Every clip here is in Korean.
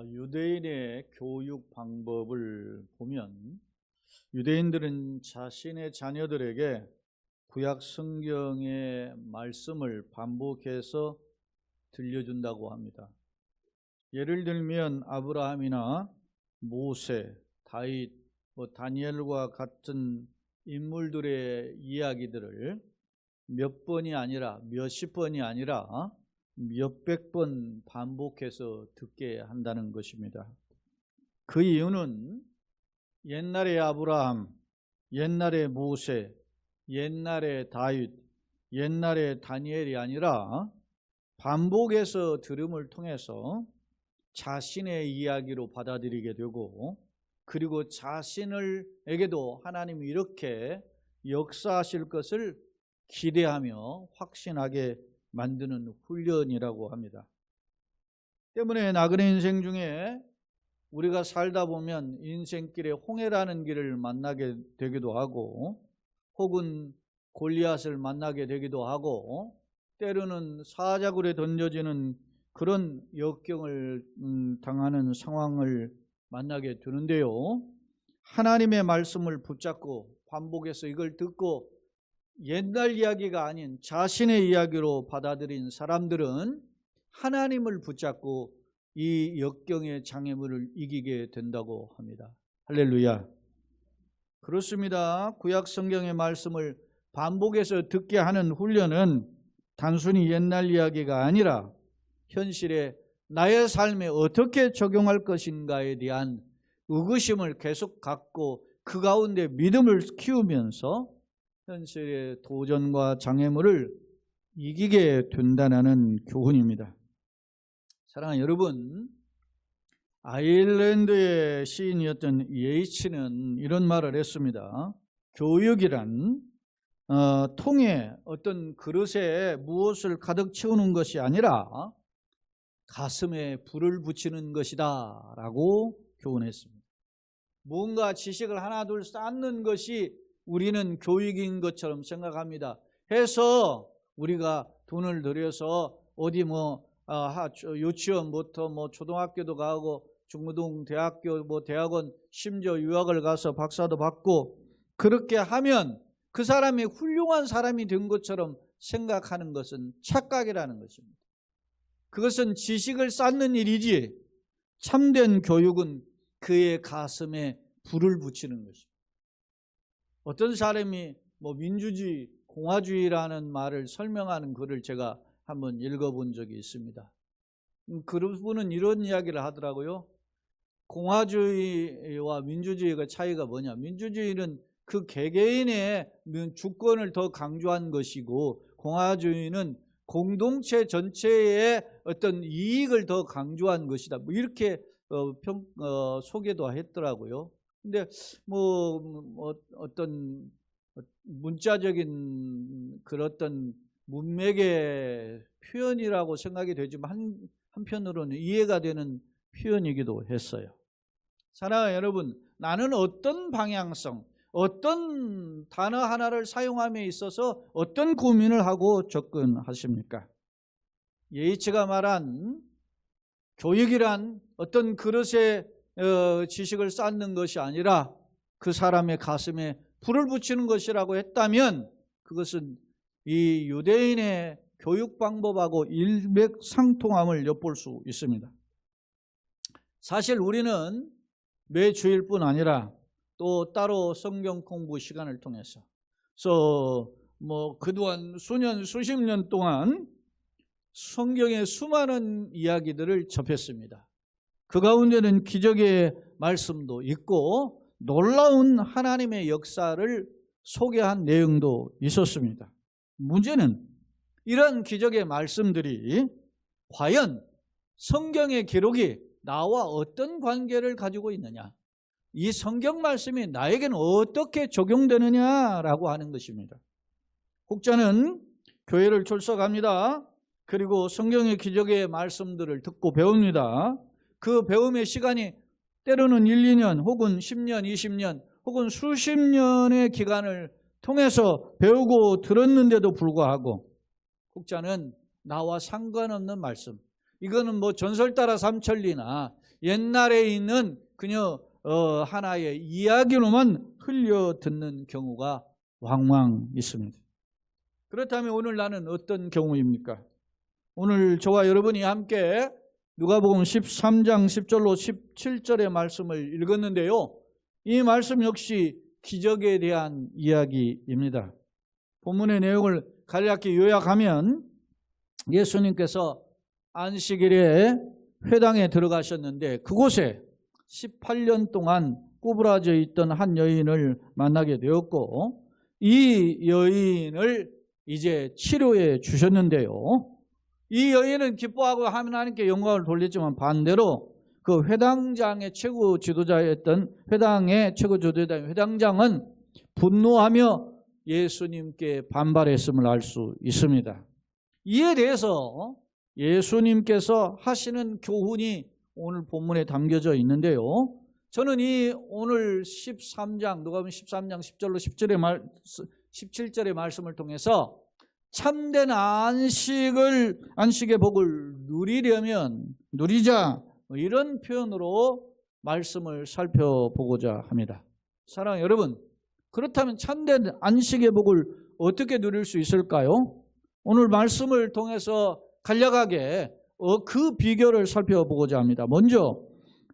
유대인의 교육 방법을 보면 유대인들은 자신의 자녀들에게 구약 성경의 말씀을 반복해서 들려준다고 합니다. 예를 들면 아브라함이나 모세, 다윗, 다니엘과 같은 인물들의 이야기들을 몇 번이 아니라 몇십 번이 아니라 몇백 번 반복해서 듣게 한다는 것입니다. 그 이유는 옛날의 아브라함, 옛날의 모세, 옛날의 다윗, 옛날의 다니엘이 아니라 반복해서 들음을 통해서 자신의 이야기로 받아들이게 되고, 그리고 자신에게도 하나님이 이렇게 역사하실 것을 기대하며 확신하게 만드는 훈련이라고 합니다. 때문에 나그네 인생 중에 우리가 살다 보면 인생길에 홍해라는 길을 만나게 되기도 하고, 혹은 골리앗을 만나게 되기도 하고, 때로는 사자굴에 던져지는 그런 역경을 당하는 상황을 만나게 되는데요, 하나님의 말씀을 붙잡고 반복해서 이걸 듣고 옛날 이야기가 아닌 자신의 이야기로 받아들인 사람들은 하나님을 붙잡고 이 역경의 장애물을 이기게 된다고 합니다. 할렐루야. 그렇습니다. 구약 성경의 말씀을 반복해서 듣게 하는 훈련은 단순히 옛날 이야기가 아니라 현실에 나의 삶에 어떻게 적용할 것인가에 대한 의구심을 계속 갖고 그 가운데 믿음을 키우면서 현실의 도전과 장애물을 이기게 된다는 교훈입니다. 사랑하는 여러분, 아일랜드의 시인이었던 예이츠는 이런 말을 했습니다. 교육이란 통에 어떤 그릇에 무엇을 가득 채우는 것이 아니라 가슴에 불을 붙이는 것이다 라고 교훈했습니다. 뭔가 지식을 하나 둘 쌓는 것이 우리는 교육인 것처럼 생각합니다. 해서 우리가 돈을 들여서 어디 유치원부터 초등학교도 가고 중고등 대학교 대학원 심지어 유학을 가서 박사도 받고 그렇게 하면 그 사람이 훌륭한 사람이 된 것처럼 생각하는 것은 착각이라는 것입니다. 그것은 지식을 쌓는 일이지 참된 교육은 그의 가슴에 불을 붙이는 것입니다. 어떤 사람이 민주주의, 공화주의라는 말을 설명하는 글을 제가 한번 읽어본 적이 있습니다. 그분은 이런 이야기를 하더라고요. 공화주의와 민주주의가 차이가 뭐냐? 민주주의는 그 개개인의 주권을 더 강조한 것이고, 공화주의는 공동체 전체의 어떤 이익을 더 강조한 것이다. 이렇게 소개도 했더라고요. 근데 어떤 문자적인 그런 어떤 문맥의 표현이라고 생각이 되지만 한편으로는 이해가 되는 표현이기도 했어요. 사랑하는 여러분, 나는 어떤 방향성, 어떤 단어 하나를 사용함에 있어서 어떤 고민을 하고 접근하십니까? 예이츠가 말한 교육이란 어떤 그릇에 지식을 쌓는 것이 아니라 그 사람의 가슴에 불을 붙이는 것이라고 했다면 그것은 이 유대인의 교육 방법하고 일맥상통함을 엿볼 수 있습니다. 사실 우리는 매 주일뿐 아니라 또 따로 성경 공부 시간을 통해서 그동안 수십 년 동안 성경의 수많은 이야기들을 접했습니다. 그 가운데는 기적의 말씀도 있고 놀라운 하나님의 역사를 소개한 내용도 있었습니다. 문제는 이런 기적의 말씀들이 과연 성경의 기록이 나와 어떤 관계를 가지고 있느냐, 이 성경 말씀이 나에게는 어떻게 적용되느냐라고 하는 것입니다. 혹자는 교회를 출석합니다. 그리고 성경의 기적의 말씀들을 듣고 배웁니다. 그 배움의 시간이 때로는 1, 2년 혹은 10년, 20년 혹은 수십 년의 기간을 통해서 배우고 들었는데도 불구하고 혹자는 나와 상관없는 말씀, 이거는 전설 따라 삼천리나 옛날에 있는 그냥 하나의 이야기로만 흘려 듣는 경우가 왕왕 있습니다. 그렇다면 오늘 나는 어떤 경우입니까? 오늘 저와 여러분이 함께 누가복음 13장 10절로 17절의 말씀을 읽었는데요. 이 말씀 역시 기적에 대한 이야기입니다. 본문의 내용을 간략히 요약하면 예수님께서 안식일에 회당에 들어가셨는데 그곳에 18년 동안 구부라져 있던 한 여인을 만나게 되었고 이 여인을 이제 치료해 주셨는데요. 이 여인은 기뻐하고 하나님께 영광을 돌렸지만 반대로 그 회당장의 최고 지도자였던 회당의 최고 지도자인 회당장은 분노하며 예수님께 반발했음을 알 수 있습니다. 이에 대해서 예수님께서 하시는 교훈이 오늘 본문에 담겨져 있는데요. 저는 이 오늘 13장 누가복음 13장 10절로 17절의 말씀을 통해서 참된 안식의 복을 누리자 이런 표현으로 말씀을 살펴보고자 합니다. 사랑하는 여러분, 그렇다면 참된 안식의 복을 어떻게 누릴 수 있을까요? 오늘 말씀을 통해서 간략하게 그 비결을 살펴보고자 합니다. 먼저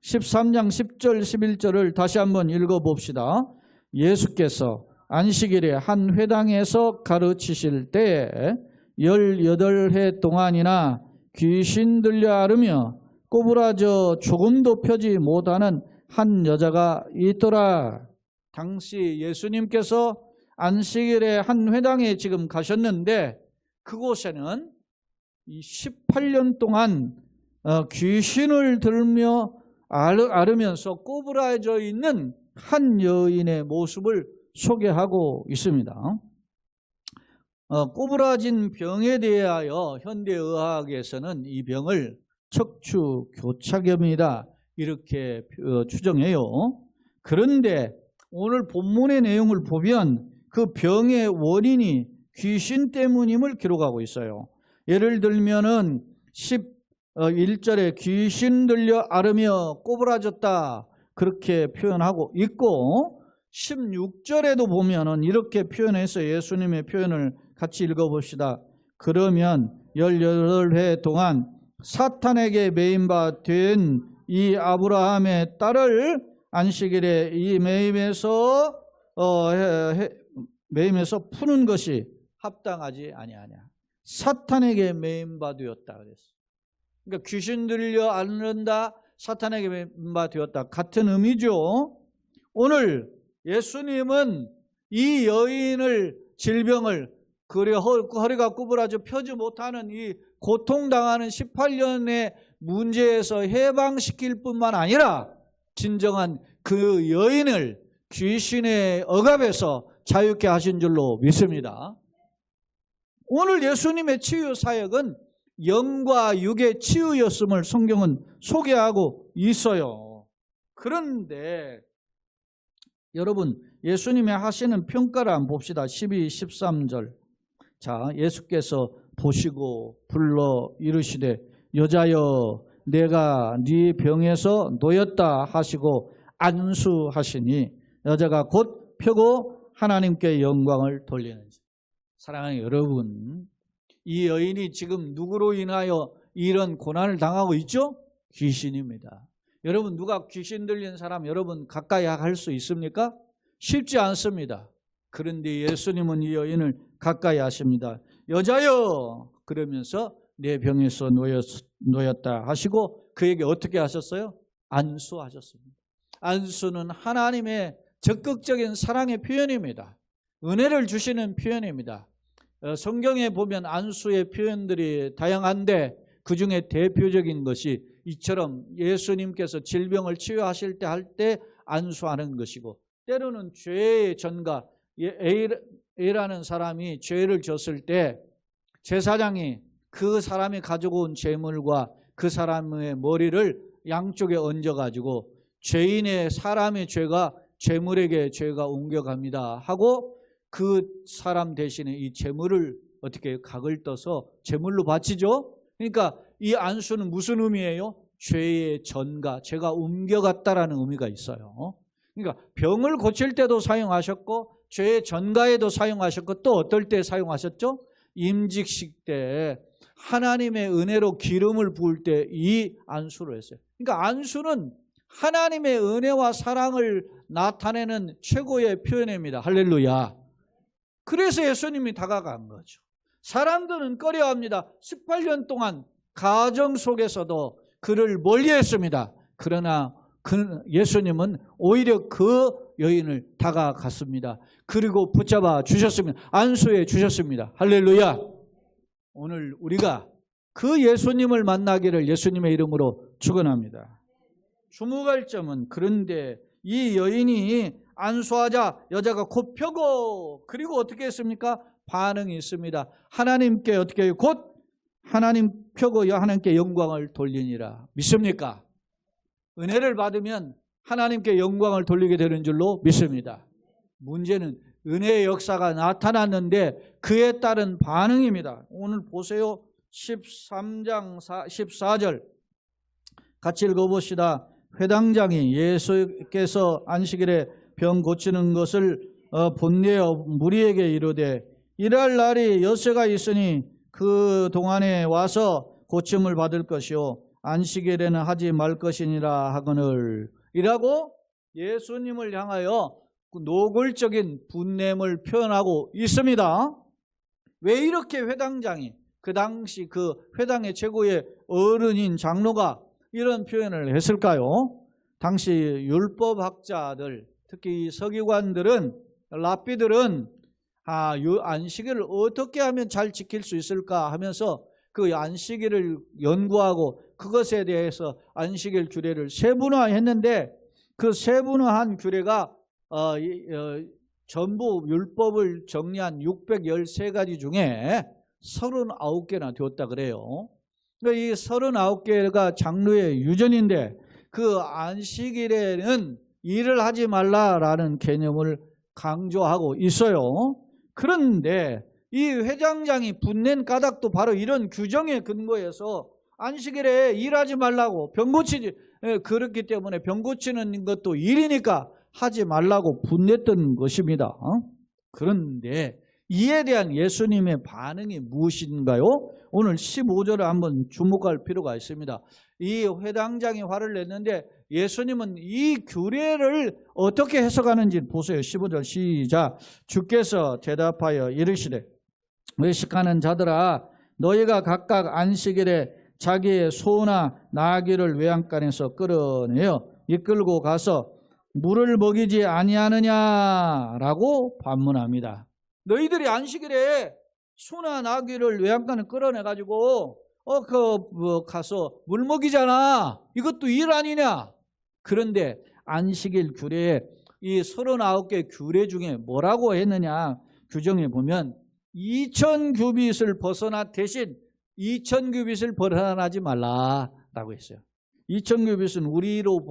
13장 10절 11절을 다시 한번 읽어봅시다. 예수께서 안식일에 한 회당에서 가르치실 때에 18해 동안이나 귀신 들려 앓으며 꼬부라져 조금도 펴지 못하는 한 여자가 있더라. 당시 예수님께서 안식일에 한 회당에 지금 가셨는데 그곳에는 18년 동안 귀신을 들며 앓으면서 꼬부라져 있는 한 여인의 모습을 소개하고 있습니다. 꼬부라진 병에 대하여 현대의학에서는 이 병을 척추교차염이다 이렇게 추정해요. 그런데 오늘 본문의 내용을 보면 그 병의 원인이 귀신 때문임을 기록하고 있어요. 예를 들면은 11절에 귀신 들려 앓으며 꼬부라졌다 그렇게 표현하고 있고 16절에도 보면은 이렇게 표현해서 예수님의 표현을 같이 읽어봅시다. 그러면 18해 동안 사탄에게 매임바 된 이 아브라함의 딸을 안식일에 이 매임에서 푸는 것이 합당하지 아니하냐. 사탄에게 매임바 되었다 그랬어. 그러니까 귀신 들려 앓는다, 사탄에게 매임바 되었다 같은 의미죠. 오늘 예수님은 이 여인을 질병을 허리가 구부라져 펴지 못하는 이 고통당하는 18년의 문제에서 해방시킬 뿐만 아니라 진정한 그 여인을 귀신의 억압에서 자유케 하신 줄로 믿습니다. 오늘 예수님의 치유 사역은 영과 육의 치유였음을 성경은 소개하고 있어요. 그런데 여러분 예수님의 하시는 평가를 한번 봅시다. 12, 13절. 자, 예수께서 보시고 불러 이르시되 여자여 내가 네 병에서 놓였다 하시고 안수하시니 여자가 곧 펴고 하나님께 영광을 돌리는지. 사랑하는 여러분, 이 여인이 지금 누구로 인하여 이런 고난을 당하고 있죠? 귀신입니다. 여러분 누가 귀신 들린 사람 여러분 가까이 할 수 있습니까? 쉽지 않습니다. 그런데 예수님은 이 여인을 가까이 하십니다. 여자여 그러면서 내 병에서 놓였다 하시고 그에게 어떻게 하셨어요? 안수하셨습니다. 안수는 하나님의 적극적인 사랑의 표현입니다. 은혜를 주시는 표현입니다. 성경에 보면 안수의 표현들이 다양한데 그중에 대표적인 것이 이처럼 예수님께서 질병을 치유하실 때 할 때 안수하는 것이고 때로는 죄의 전가 A라는 사람이 죄를 졌을 때 제사장이 그 사람이 가지고 온 재물과 그 사람의 머리를 양쪽에 얹어가지고 죄인의 사람의 죄가 재물에게 죄가 옮겨갑니다 하고 그 사람 대신에 이 재물을 어떻게 각을 떠서 재물로 바치죠. 그러니까 이 안수는 무슨 의미예요? 죄의 전가, 죄가 옮겨갔다라는 의미가 있어요. 그러니까 병을 고칠 때도 사용하셨고 죄의 전가에도 사용하셨고 또 어떨 때 사용하셨죠? 임직식 때 하나님의 은혜로 기름을 부을 때 이 안수로 했어요. 그러니까 안수는 하나님의 은혜와 사랑을 나타내는 최고의 표현입니다. 할렐루야. 그래서 예수님이 다가간 거죠. 사람들은 꺼려합니다. 18년 동안 가정 속에서도 그를 멀리했습니다. 그러나 예수님은 오히려 그 여인을 다가갔습니다. 그리고 붙잡아 주셨습니다. 안수해 주셨습니다. 할렐루야. 오늘 우리가 그 예수님을 만나기를 예수님의 이름으로 축원합니다. 주목할 점은 그런데 이 여인이 안수하자 여자가 곧 펴고 그리고 어떻게 했습니까? 반응이 있습니다. 하나님께 어떻게 해요? 곧 하나님 펴고 하나님께 영광을 돌리니라. 믿습니까? 은혜를 받으면 하나님께 영광을 돌리게 되는 줄로 믿습니다. 문제는 은혜의 역사가 나타났는데 그에 따른 반응입니다. 오늘 보세요. 13장 14절 같이 읽어봅시다. 회당장이 예수께서 안식일에 병 고치는 것을 본내어 무리에게 이르되 일할 날이 엿새가 있으니 그 동안에 와서 고침을 받을 것이요 안식일에는 하지 말 것이니라 하거늘 이라고 예수님을 향하여 노골적인 분냄을 표현하고 있습니다. 왜 이렇게 회당장이 그 당시 그 회당의 최고의 어른인 장로가 이런 표현을 했을까요? 당시 율법학자들 특히 서기관들은 랍비들은 안식일을 어떻게 하면 잘 지킬 수 있을까 하면서 그 안식일을 연구하고 그것에 대해서 안식일 규례를 세분화했는데 그 세분화한 규례가 전부 율법을 정리한 613가지 중에 39개나 되었다 그래요. 그러니까 이 39개가 장로의 유전인데 그 안식일에는 일을 하지 말라라는 개념을 강조하고 있어요. 그런데 이 회장장이 분낸 까닭도 바로 이런 규정에 근거해서 안식일에 일하지 말라고 병 고치지 그렇기 때문에 병 고치는 것도 일이니까 하지 말라고 분냈던 것입니다. 그런데 이에 대한 예수님의 반응이 무엇인가요? 오늘 15절에 한번 주목할 필요가 있습니다. 이 회당장이 화를 냈는데 예수님은 이 규례를 어떻게 해석하는지 보세요. 15절 시작. 주께서 대답하여 이르시되 외식하는 자들아 너희가 각각 안식일에 자기의 소나 나귀를 외양간에서 끌어내어 이끌고 가서 물을 먹이지 아니하느냐라고 반문합니다. 너희들이 안식일에 소나 나귀를 외양간에 끌어내가지고 가서 물 먹이잖아. 이것도 일 아니냐? 그런데 안식일 규례에 이 39개 규례 중에 뭐라고 했느냐? 규정에 보면 2000규빗을 벗어나 대신 2000규빗을 벗어나지 말라라고 했어요. 2000규빗은 우리로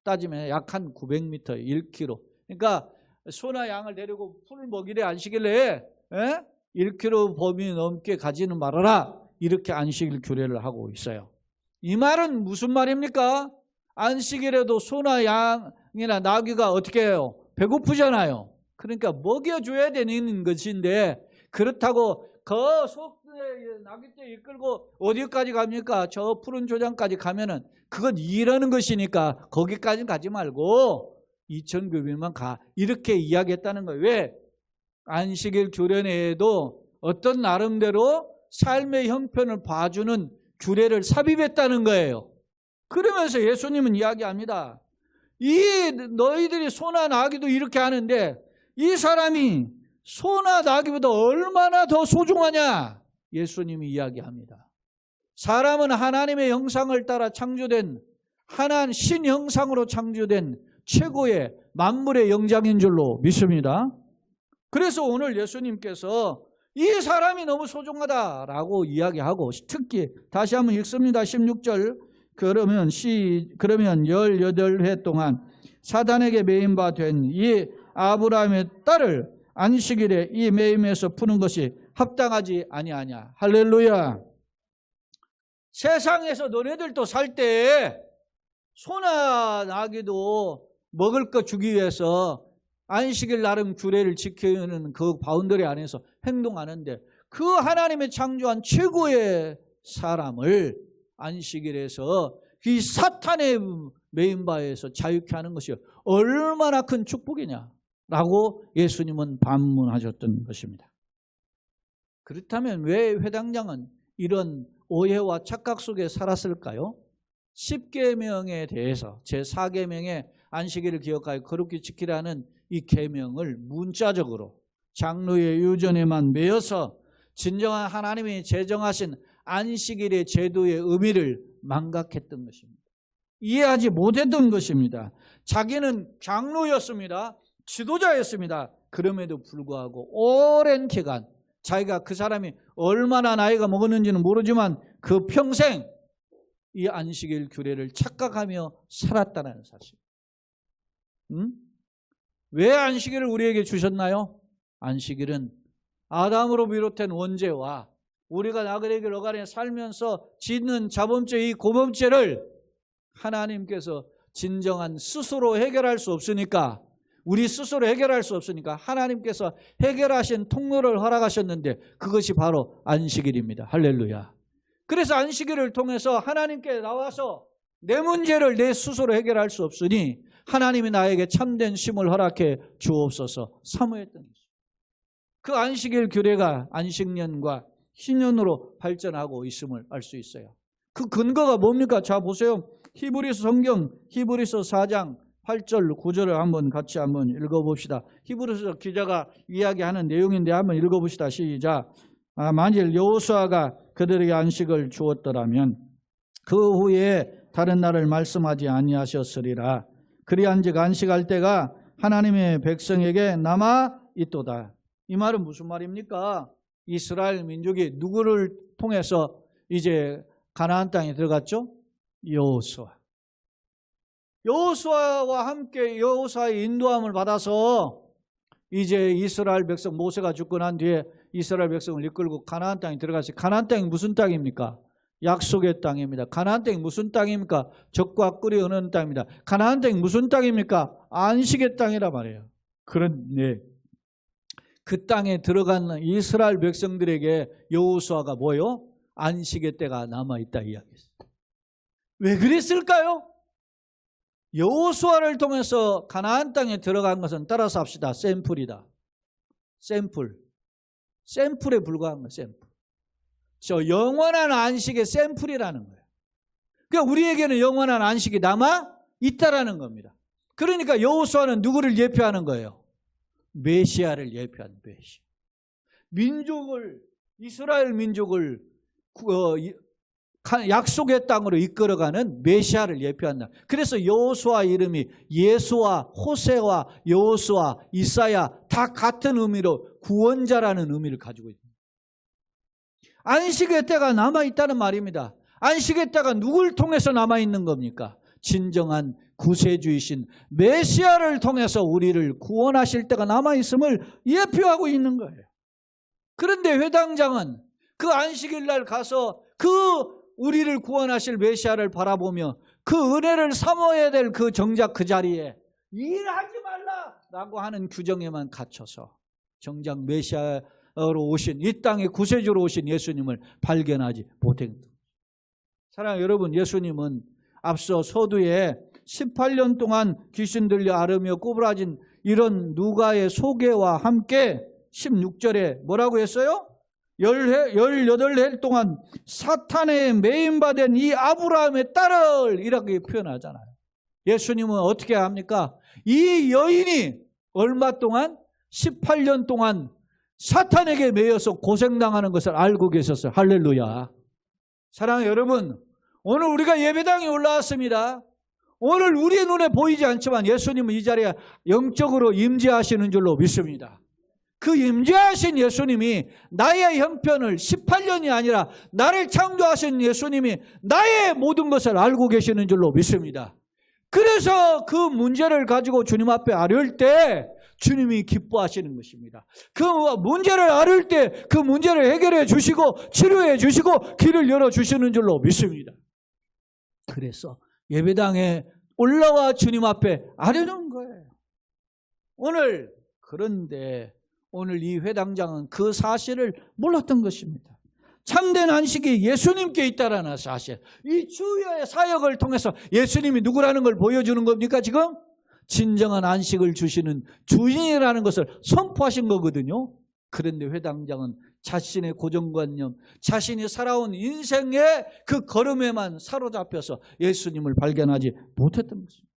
따지면 약 한 900m, 1km. 그러니까 소나 양을 데리고 풀을 먹이래 안식일에 1km 범위 넘게 가지는 말아라. 이렇게 안식일 규례를 하고 있어요. 이 말은 무슨 말입니까? 안식일에도 소나 양이나 나귀가 어떻게 해요? 배고프잖아요. 그러니까 먹여줘야 되는 것인데 그렇다고 그 나귀떼 이끌고 어디까지 갑니까? 저 푸른 조장까지 가면은 그건 일하는 것이니까 거기까지는 가지 말고 2000규빗만 가. 이렇게 이야기했다는 거예요. 왜? 안식일 규례 내에도 어떤 나름대로 삶의 형편을 봐주는 규례를 삽입했다는 거예요. 그러면서 예수님은 이야기합니다. 너희들이 소나 나귀도 이렇게 하는데 이 사람이 소나 나귀보다 얼마나 더 소중하냐? 예수님이 이야기합니다. 사람은 하나님의 형상을 따라 창조된 하나님 신형상으로 창조된 최고의 만물의 영장인 줄로 믿습니다. 그래서 오늘 예수님께서 이 사람이 너무 소중하다라고 이야기하고 특히 다시 한번 읽습니다. 16절 그러면 18회 동안 사단에게 매인 바 된 이 아브라함의 딸을 안식일에 이 매임에서 푸는 것이 합당하지 아니하냐. 할렐루야. 세상에서 너네들도 살 때 소나 나귀도 먹을 거 주기 위해서 안식일 나름 규례를 지키는 그 바운더리 안에서 행동하는데 그 하나님의 창조한 최고의 사람을 안식일에서 이 사탄의 메인바에서 자유케 하는 것이 얼마나 큰 축복이냐라고 예수님은 반문하셨던 것입니다. 그렇다면 왜 회당장은 이런 오해와 착각 속에 살았을까요? 10계명에 대해서 제4계명에 안식일을 기억하여 거룩히 지키라는 이 계명을 문자적으로 장로의 유전에만 매여서 진정한 하나님이 제정하신 안식일의 제도의 의미를 망각했던 것입니다. 이해하지 못했던 것입니다. 자기는 장로였습니다. 지도자였습니다. 그럼에도 불구하고 오랜 기간 자기가 그 사람이 얼마나 나이가 먹었는지는 모르지만 그 평생 이 안식일 규례를 착각하며 살았다는 사실. 왜 안식일을 우리에게 주셨나요? 안식일은 아담으로 비롯된 원죄와 우리가 나그네길 어간에 살면서 짓는 자범죄 이 고범죄를 하나님께서 진정한 스스로 해결할 수 없으니까 우리 스스로 해결할 수 없으니까 하나님께서 해결하신 통로를 허락하셨는데 그것이 바로 안식일입니다. 할렐루야. 그래서 안식일을 통해서 하나님께 나와서 내 문제를 내 스스로 해결할 수 없으니 하나님이 나에게 참된 쉼을 허락해 주옵소서 사모했던 것입니다. 그 안식일 규례가 안식년과 희년으로 발전하고 있음을 알 수 있어요. 그 근거가 뭡니까? 자 보세요. 히브리서 성경 히브리서 4장 8절 9절을 한번 같이 한번 읽어봅시다. 히브리서 기자가 이야기하는 내용인데 한번 읽어봅시다. 시작. 만일 여호수아가 그들에게 안식을 주었더라면 그 후에 다른 날을 말씀하지 아니하셨으리라. 그리한즉 안식할 때가 하나님의 백성에게 남아 있도다. 이 말은 무슨 말입니까? 이스라엘 민족이 누구를 통해서 이제 가나안 땅에 들어갔죠? 여호수아. 여호수아와 함께 여호수아의 인도함을 받아서 이제 이스라엘 백성 모세가 죽고 난 뒤에 이스라엘 백성을 이끌고 가나안 땅에 들어갔어요. 가나안 땅이 무슨 땅입니까? 약속의 땅입니다. 가나안 땅이 무슨 땅입니까? 젖과 꿀이 흐르는 땅입니다. 가나안 땅이 무슨 땅입니까? 안식의 땅이라 말이에요. 그런데 그 땅에 들어간 이스라엘 백성들에게 여호수아가 뭐요? 안식의 때가 남아있다 이야기했어요. 왜 그랬을까요? 여호수아를 통해서 가나안 땅에 들어간 것은 따라서 합시다. 샘플이다. 샘플에 불과한 거예요. 샘플. 저 영원한 안식의 샘플이라는 거예요. 그러니까 우리에게는 영원한 안식이 남아 있다라는 겁니다. 그러니까 여호수아는 누구를 예표하는 거예요? 메시아를 예표하는 메시아. 민족을 이스라엘 민족을 약속의 땅으로 이끌어가는 메시아를 예표한다. 그래서 여호수아 이름이 예수와 호세와 여호수아, 이사야 다 같은 의미로 구원자라는 의미를 가지고 있습니다. 안식의 때가 남아있다는 말입니다. 안식의 때가 누굴 통해서 남아있는 겁니까? 진정한 구세주이신 메시아를 통해서 우리를 구원하실 때가 남아있음을 예표하고 있는 거예요. 그런데 회당장은 그 안식일 날 가서 그 우리를 구원하실 메시아를 바라보며 그 은혜를 사모해야 될 그 정작 그 자리에 일하지 말라라고 하는 규정에만 갇혀서 정작 메시아로 오신 이 땅에 구세주로 오신 예수님을 발견하지 못한 겁니다. 사랑하는 여러분, 예수님은 앞서 서두에 18년 동안 귀신 들려 앓으며 꼬부라진 이런 누가의 소개와 함께 16절에 뭐라고 했어요? 18해 동안 사탄의 메인바된 이 아브라함의 딸을 이렇게 표현하잖아요. 예수님은 어떻게 합니까? 이 여인이 얼마 동안? 18년 동안 사탄에게 매여서 고생당하는 것을 알고 계셨어요. 할렐루야. 사랑하는 여러분, 오늘 우리가 예배당에 올라왔습니다. 오늘 우리의 눈에 보이지 않지만 예수님은 이 자리에 영적으로 임재하시는 줄로 믿습니다. 그 임재하신 예수님이 나의 형편을 18년이 아니라 나를 창조하신 예수님이 나의 모든 것을 알고 계시는 줄로 믿습니다. 그래서 그 문제를 가지고 주님 앞에 아뢰을 때 주님이 기뻐하시는 것입니다. 그 문제를 아뢰을 때 그 문제를 해결해 주시고 치료해 주시고 길을 열어주시는 줄로 믿습니다. 그래서 예배당에 올라와 주님 앞에 아뢰는 거예요. 그런데 오늘 이 회당장은 그 사실을 몰랐던 것입니다. 참된 안식이 예수님께 있다라는 사실, 이 주의 사역을 통해서 예수님이 누구라는 걸 보여주는 겁니까 지금? 진정한 안식을 주시는 주인이라는 것을 선포하신 거거든요. 그런데 회당장은 자신의 고정관념, 자신이 살아온 인생의 그 걸음에만 사로잡혀서 예수님을 발견하지 못했던 것입니다.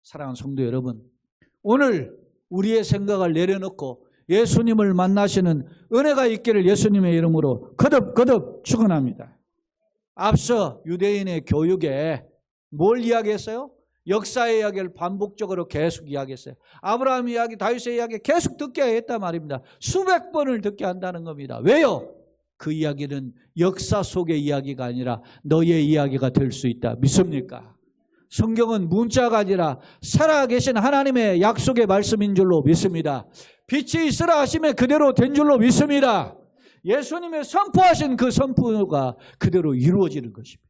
사랑하는 성도 여러분, 오늘 우리의 생각을 내려놓고 예수님을 만나시는 은혜가 있기를 예수님의 이름으로 거듭 축원합니다. 앞서 유대인의 교육에 뭘 이야기했어요? 역사의 이야기를 반복적으로 계속 이야기했어요. 아브라함 이야기, 다윗의 이야기 계속 듣게 했단 말입니다. 수백 번을 듣게 한다는 겁니다. 왜요? 그 이야기는 역사 속의 이야기가 아니라 너의 이야기가 될 수 있다. 믿습니까? 성경은 문자가 아니라 살아계신 하나님의 약속의 말씀인 줄로 믿습니다. 빛이 있으라 하시면 그대로 된 줄로 믿습니다. 예수님의 선포하신 그 선포가 그대로 이루어지는 것입니다.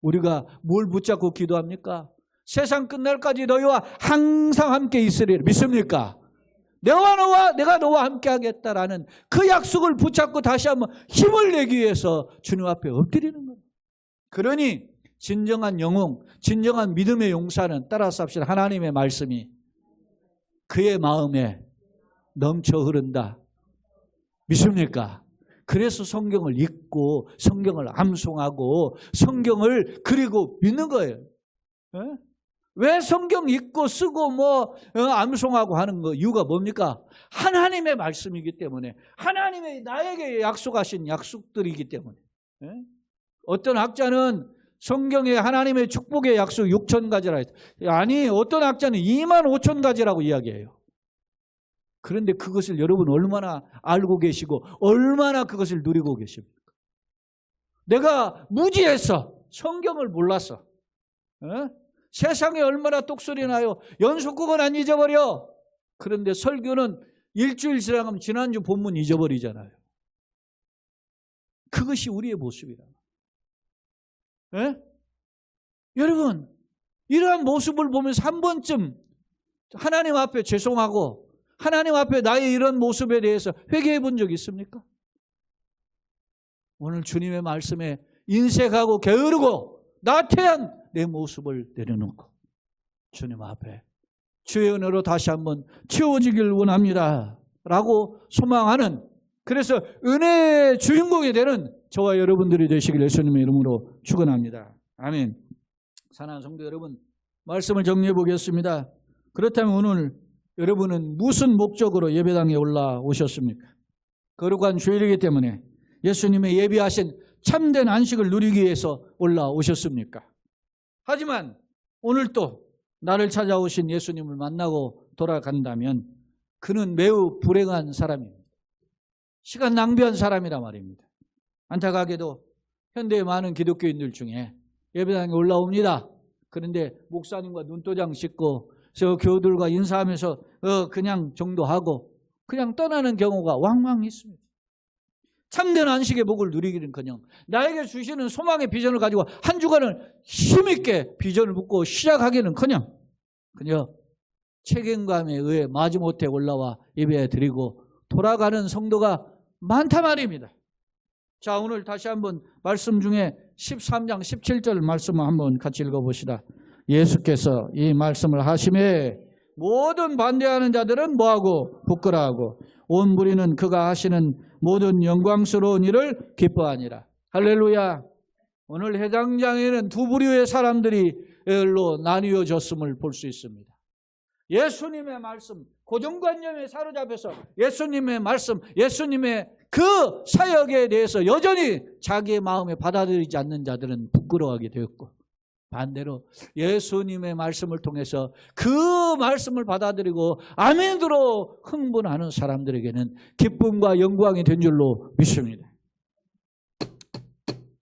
우리가 뭘 붙잡고 기도합니까? 세상 끝날까지 너희와 항상 함께 있으리라. 믿습니까? 내가 너와 함께 하겠다라는 그 약속을 붙잡고 다시 한번 힘을 내기 위해서 주님 앞에 엎드리는 거예요. 그러니 진정한 영웅, 진정한 믿음의 용사는 따라서 합시다. 하나님의 말씀이 그의 마음에 넘쳐 흐른다. 믿습니까? 그래서 성경을 읽고 성경을 암송하고 성경을 그리고 믿는 거예요. 네? 왜 성경 읽고 쓰고 암송하고 하는 거 이유가 뭡니까? 하나님의 말씀이기 때문에, 하나님의 나에게 약속하신 약속들이기 때문에. 네? 어떤 학자는 성경에 하나님의 축복의 약속 6,000가지라 했어요. 아니, 어떤 학자는 25,000가지라고 이야기해요. 그런데 그것을 여러분 얼마나 알고 계시고 얼마나 그것을 누리고 계십니까? 내가 무지했어. 성경을 몰랐어. 세상에 얼마나 똑소리 나요. 연속국은 안 잊어버려. 그런데 설교는 일주일 지나가면 지난주 본문 잊어버리잖아요. 그것이 우리의 모습이다. 여러분, 이러한 모습을 보면서 한 번쯤 하나님 앞에 죄송하고 하나님 앞에 나의 이런 모습에 대해서 회개해 본 적 있습니까? 오늘 주님의 말씀에 인색하고 게으르고 나태한 내 모습을 내려놓고 주님 앞에 주의 은혜로 다시 한번 채워지길 원합니다 라고 소망하는, 그래서 은혜의 주인공이 되는 저와 여러분들이 되시길 예수님의 이름으로 축원합니다. 아멘. 사랑하는 성도 여러분, 말씀을 정리해 보겠습니다. 그렇다면 오늘 여러분은 무슨 목적으로 예배당에 올라오셨습니까? 거룩한 주일이기 때문에 예수님의 예비하신 참된 안식을 누리기 위해서 올라오셨습니까? 하지만 오늘 또 나를 찾아오신 예수님을 만나고 돌아간다면 그는 매우 불행한 사람입니다. 시간 낭비한 사람이란 말입니다. 안타깝게도 현대의 많은 기독교인들 중에 예배당에 올라옵니다. 그런데 목사님과 눈도장 씻고 저 교우들과 인사하면서 그냥 정도하고 그냥 떠나는 경우가 왕왕 있습니다. 참된 안식의 복을 누리기는커녕 나에게 주시는 소망의 비전을 가지고 한 주간을 힘있게 비전을 묻고 시작하기는커녕 그냥 책임감에 의해 마지못해 올라와 예배 드리고 돌아가는 성도가 많단 말입니다. 자, 오늘 다시 한번 말씀 중에 13장 17절 말씀을 한번 같이 읽어봅시다. 예수께서 이 말씀을 하시매 모든 반대하는 자들은 뭐하고 부끄러워하고 온 무리는 그가 하시는 모든 영광스러운 일을 기뻐하니라. 할렐루야. 오늘 회당장에는 두 부류의 사람들로 나뉘어졌음을 볼 수 있습니다. 예수님의 말씀, 고정관념에 사로잡혀서 예수님의 말씀, 예수님의 그 사역에 대해서 여전히 자기의 마음에 받아들이지 않는 자들은 부끄러워하게 되었고, 반대로 예수님의 말씀을 통해서 그 말씀을 받아들이고 아멘으로 흥분하는 사람들에게는 기쁨과 영광이 된 줄로 믿습니다.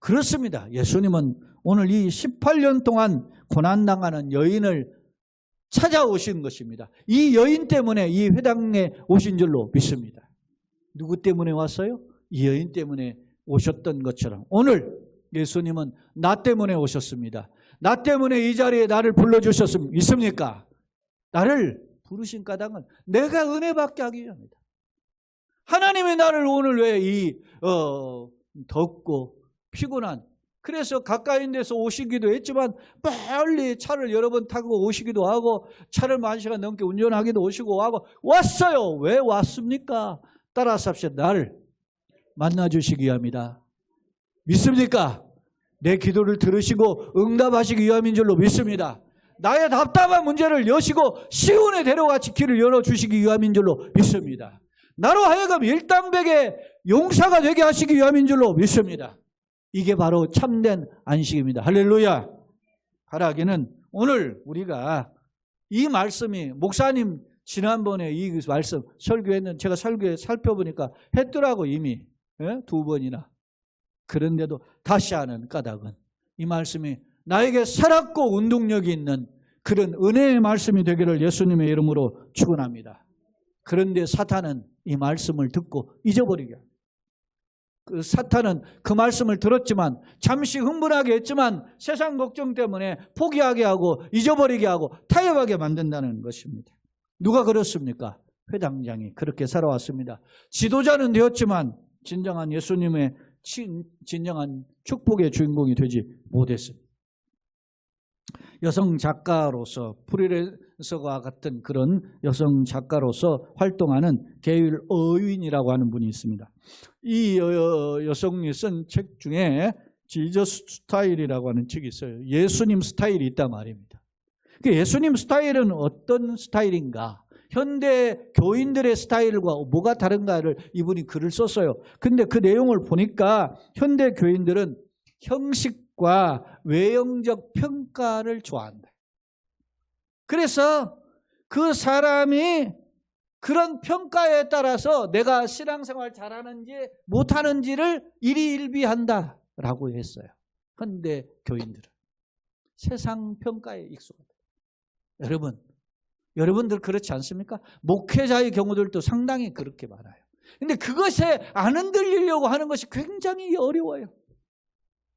그렇습니다. 예수님은 오늘 이 18년 동안 고난당하는 여인을 찾아오신 것입니다. 이 여인 때문에 이 회당에 오신 줄로 믿습니다. 누구 때문에 왔어요? 이 여인 때문에 오셨던 것처럼 오늘 예수님은 나 때문에 오셨습니다. 나 때문에 이 자리에 나를 불러주셨습니다. 믿습니까? 나를 부르신 까닭은 내가 은혜받게 하기 위함이다. 하나님이 나를 오늘 왜 이 덥고 피곤한, 그래서 가까운 데서 오시기도 했지만 빨리 차를 여러 번 타고 오시기도 하고 차를 1시간 넘게 운전하기도 오시고 하고 왔어요. 왜 왔습니까? 따라서 합시다. 나를 만나주시기 위함이다. 믿습니까? 내 기도를 들으시고 응답하시기 위함인 줄로 믿습니다. 나의 답답한 문제를 여시고 시온에 데려같이 길을 열어주시기 위함인 줄로 믿습니다. 나로 하여금 일당백의 용사가 되게 하시기 위함인 줄로 믿습니다. 이게 바로 참된 안식입니다. 할렐루야. 바라기는 오늘 우리가 이 말씀이, 목사님 지난번에 이 말씀 설교했는데 제가 설교에 살펴보니까 했더라고 이미 2번이나. 그런데도 다시 하는 까닭은 이 말씀이 나에게 살았고 운동력이 있는 그런 은혜의 말씀이 되기를 예수님의 이름으로 축원합니다. 그런데 사탄은 이 말씀을 듣고 잊어버리게 합니다. 그 사탄은 그 말씀을 들었지만 잠시 흥분하게 했지만 세상 걱정 때문에 포기하게 하고 잊어버리게 하고 타협하게 만든다는 것입니다. 누가 그렇습니까? 회당장이 그렇게 살아왔습니다. 지도자는 되었지만 진정한 예수님의 진정한 축복의 주인공이 되지 못했습니다. 여성 작가로서 프리랜서와 같은 그런 여성 작가로서 활동하는 게일 어윈이라고 하는 분이 있습니다. 이 여성이 쓴 책 중에 지저스 스타일이라고 하는 책이 있어요. 예수님 스타일이 있단 말입니다. 그 예수님 스타일은 어떤 스타일인가? 현대 교인들의 스타일과 뭐가 다른가를 이분이 글을 썼어요. 근데 그 내용을 보니까 현대 교인들은 형식과 외형적 평가를 좋아한다. 그래서 그 사람이 그런 평가에 따라서 내가 신앙생활 잘하는지 못하는지를 일희일비한다라고 했어요. 현대 교인들은 세상 평가에 익숙하다. 여러분들 그렇지 않습니까? 목회자의 경우들도 상당히 그렇게 많아요. 근데 그것에 안 흔들리려고 하는 것이 굉장히 어려워요.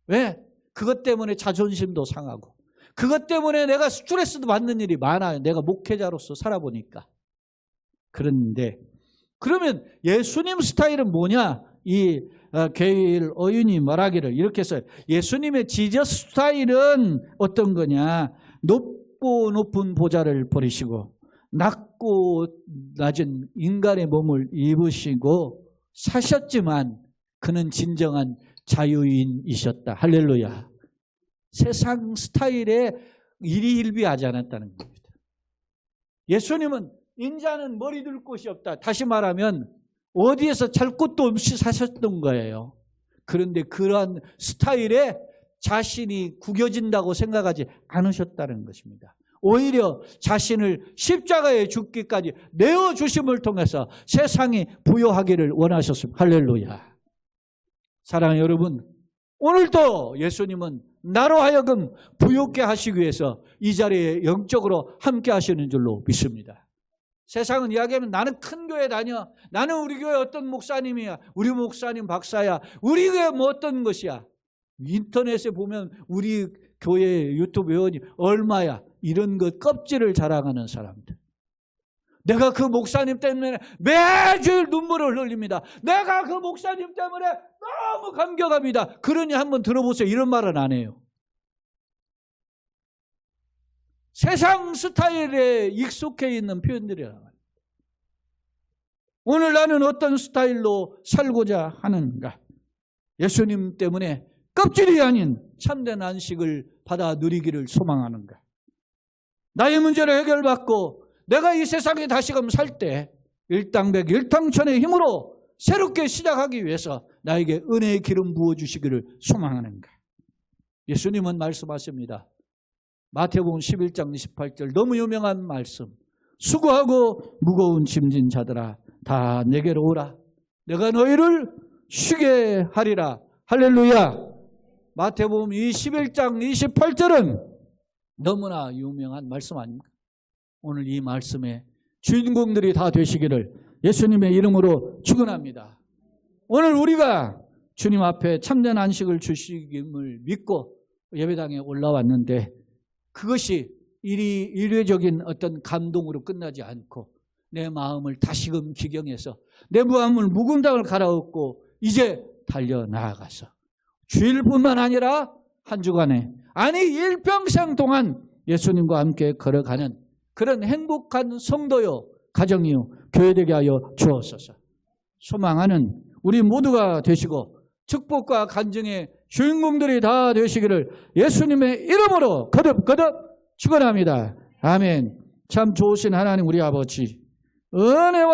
왜? 그것 때문에 자존심도 상하고 그것 때문에 내가 스트레스도 받는 일이 많아요. 내가 목회자로서 살아보니까. 그런데 그러면 예수님 스타일은 뭐냐? 이 게일 어윤이 말하기를 이렇게 써요. 예수님의 지저스 스타일은 어떤 거냐? 높은 보좌를 버리시고 낮고 낮은 인간의 몸을 입으시고 사셨지만 그는 진정한 자유인이셨다. 할렐루야. 세상 스타일에 일희일비하지 않았다는 겁니다. 예수님은 인자는 머리 둘 곳이 없다. 다시 말하면 어디에서 잘 곳도 없이 사셨던 거예요. 그런데 그러한 스타일에 자신이 구겨진다고 생각하지 않으셨다는 것입니다. 오히려 자신을 십자가에 죽기까지 내어주심을 통해서 세상이 부여하기를 원하셨습니다. 할렐루야. 사랑하는 여러분, 오늘도 예수님은 나로 하여금 부욕케 하시기 위해서 이 자리에 영적으로 함께 하시는 줄로 믿습니다. 세상은 이야기하면 나는 큰 교회 다녀. 나는 우리 교회 어떤 목사님이야. 우리 목사님 박사야. 우리 교회 뭐 어떤 것이야. 인터넷에 보면 우리 교회 유튜브 회원이 얼마야. 이런 것 껍질을 자랑하는 사람들. 내가 그 목사님 때문에 매주일 눈물을 흘립니다. 내가 그 목사님 때문에 너무 감격합니다. 그러니 한번 들어보세요. 이런 말은 안 해요. 세상 스타일에 익숙해 있는 표현들이란 말이에요. 오늘 나는 어떤 스타일로 살고자 하는가? 예수님 때문에 껍질이 아닌 참된 안식을 받아 누리기를 소망하는가? 나의 문제를 해결받고 내가 이 세상에 다시금 살 때 일당백 일당천의 힘으로 새롭게 시작하기 위해서 나에게 은혜의 기름 부어주시기를 소망하는가? 예수님은 말씀하십니다. 마태복음 11장 28절 너무 유명한 말씀. 수고하고 무거운 짐진 자들아 다 내게로 오라. 내가 너희를 쉬게 하리라. 할렐루야. 마태복음 21장 28절은 너무나 유명한 말씀 아닙니까? 오늘 이 말씀에 주인공들이 다 되시기를 예수님의 이름으로 축원합니다. 오늘 우리가 주님 앞에 참된 안식을 주시김을 믿고 예배당에 올라왔는데 그것이 일회적인 어떤 감동으로 끝나지 않고 내 마음을 다시금 기경해서 내 마음을 묵은당을 갈아엎고 이제 달려나아가서 주일뿐만 아니라 한 주간에 아니 일평생 동안 예수님과 함께 걸어가는 그런 행복한 성도요 가정이요 교회 되게 하여 주옵소서. 소망하는 우리 모두가 되시고 축복과 간증의 주인공들이 다 되시기를 예수님의 이름으로 거듭거듭 축원합니다. 아멘. 참 좋으신 하나님 우리 아버지 은혜와